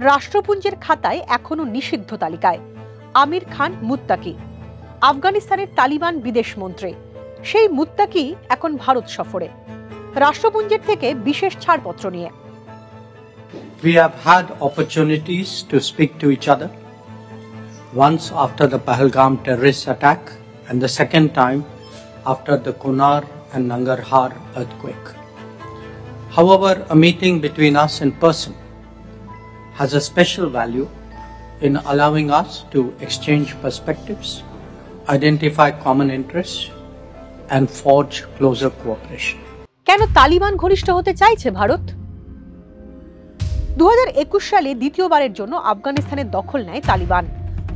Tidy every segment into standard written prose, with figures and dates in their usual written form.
রাষ্ট্রপুঞ্জের খাতায় এখনো নিষিদ্ধ তালিকায়। আমির খান মুত্তাকি, আফগানিস্তানের তালিবান বিদেশ মন্ত্রী। সেই মুত্তাকি এখন ভারত সফরে, রাষ্ট্রপুঞ্জের থেকে বিশেষ ছাড়পত্র নিয়ে। We have had opportunities to speak to each other. Once after the Pahalgam terrorist attack, and the second time after the Kunar and Nangarhar earthquake. However, a meeting between us in person has a special value in allowing us to exchange perspectives, identify common interests, and forge closer cooperation. কেন তালিবান ঘনিষ্ঠ হতে চাইছে ভারত? 2021 সালে দ্বিতীয়বারের জন্য আফগানিস্তানের দখল নেয় তালিবান।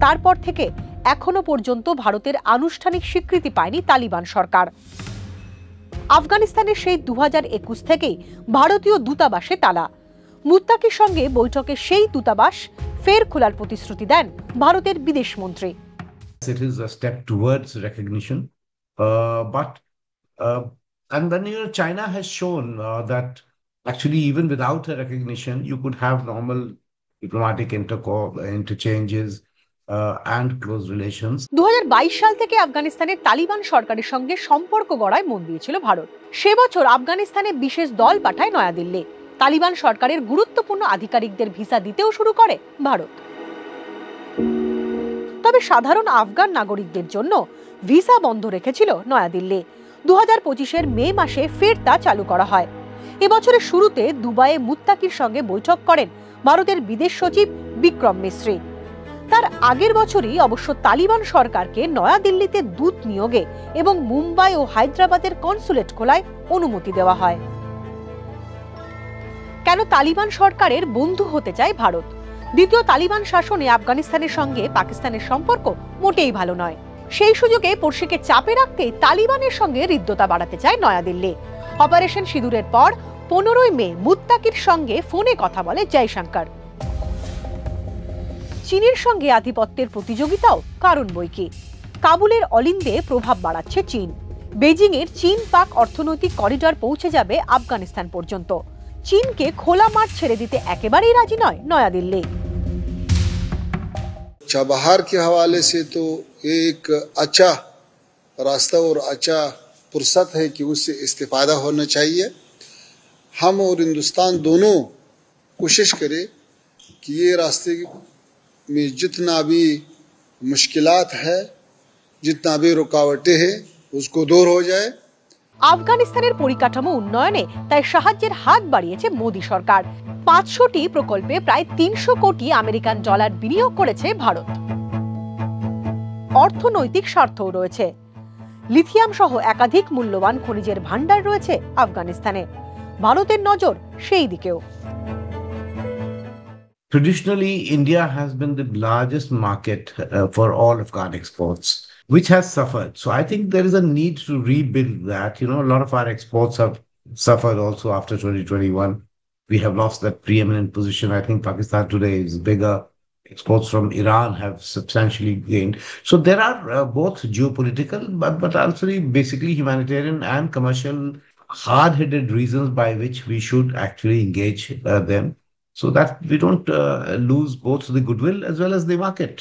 তারপর থেকে এখনো পর্যন্ত ভারতের আনুষ্ঠানিক স্বীকৃতি পায়নি তালিবান সরকার। আফগানিস্তানের সেই 2021 থেকেই ভারতীয় দূতাবাসে তালা। মুত্তাকির সঙ্গে বৈঠকে সেই দূতাবাস ফের খোলার প্রতিশ্রুতি দেন ভারতের বিদেশ মন্ত্রী। It is a step towards recognition, and then China has shown that actually even without a recognition you could have normal diplomatic interchanges and close relations. 2022 সাল থেকে আফগানিস্তানের তালিবান সরকারের সঙ্গে সম্পর্ক গড়ায় মন দিয়েছিল ভারত। সে বছর আফগানিস্তানে বিশেষ দল পাঠায় নয়াদিল্লি। তালিবান সরকারের গুরুত্বপূর্ণ আধিকারিকদের ভিসা দিতেও শুরু করে ভারত। তবে সাধারণ আফগান নাগরিকদের জন্য ভিসা বন্ধ রেখেছিল নয়াদিল্লি। 2025 মে মাসে ফের তা চালু করা হয়। এবছরের শুরুতে দুবাইয়ে মুত্তাকির সঙ্গে বৈঠক করেন ভারতের বিদেশ সচিব বিক্রম মিশ্রি। তার আগের বছরই অবশ্য তালিবান সরকারকে নয়াদিল্লিতে দূত নিয়োগে এবং মুম্বাই ও হায়দ্রাবাদের কনসুলেট খোলায় অনুমতি দেওয়া হয়। কেন তালিবান সরকারের বন্ধু হতে চায় ভারত? দ্বিতীয় তালিবান শাসনে আফগানিস্তানের সঙ্গে পাকিস্তানের সম্পর্ক মোটেই ভালো নয়। সেই সুযোগে পড়শিকে চাপে রাখতে তালিবানের সঙ্গে হৃদ্যতা বাড়াতে চায় নয়াদিল্লি। অপারেশন সিঁদুরের পর 15 মে মুত্তাকির সঙ্গে ফোনে কথা বলে জয়শঙ্কর। চীনের সঙ্গে আধিপত্যের প্রতিযোগিতাও কারণ বইকি। কাবুলের অলিন্দে প্রভাব বাড়াচ্ছে চীন। বেজিং এর চীন পাক অর্থনৈতিক করিডর পৌঁছে যাবে আফগানিস্তান পর্যন্ত। চীনকে খোলা মাঠ ছেড়ে দিতে একেবারেই রাজি নয় নয়াদিল্লি। चाबहार के हवाले से तो एक अच्छा रास्ता और अच्छा फुर्सत है कि उससे इस्तेफादा होना चाहिए। हम और हिंदुस्तान दोनों कोशिश करें कि ये रास्ते में जितना भी मुश्किलात है, जितना भी रुकावटें हैं, उसको दूर हो जाए। আফগানিস্তানের পরিকাঠামো উন্নয়নে তাই সাহায্যের হাত বাড়িয়েছে মোদী সরকার। 500টি প্রকল্পে প্রায় 300 কোটি আমেরিকান ডলার বিনিয়োগ করেছে ভারত। অর্থনৈতিক স্বার্থও রয়েছে। লিথিয়াম সহ একাধিক মূল্যবান খনিজের ভান্ডার রয়েছে আফগানিস্তানে। ভারতের নজর সেই দিকেও। Traditionally, India has been the largest market for all Afghan exports, which has suffered. So I think there is a need to rebuild that. A lot of our exports have suffered also after 2021. We have lost that preeminent position. I think Pakistan today is bigger. Exports from Iran have substantially gained. So there are both geopolitical, but also basically humanitarian and commercial hard-headed reasons by which we should actually engage them, so that we don't lose both the goodwill as well as the market.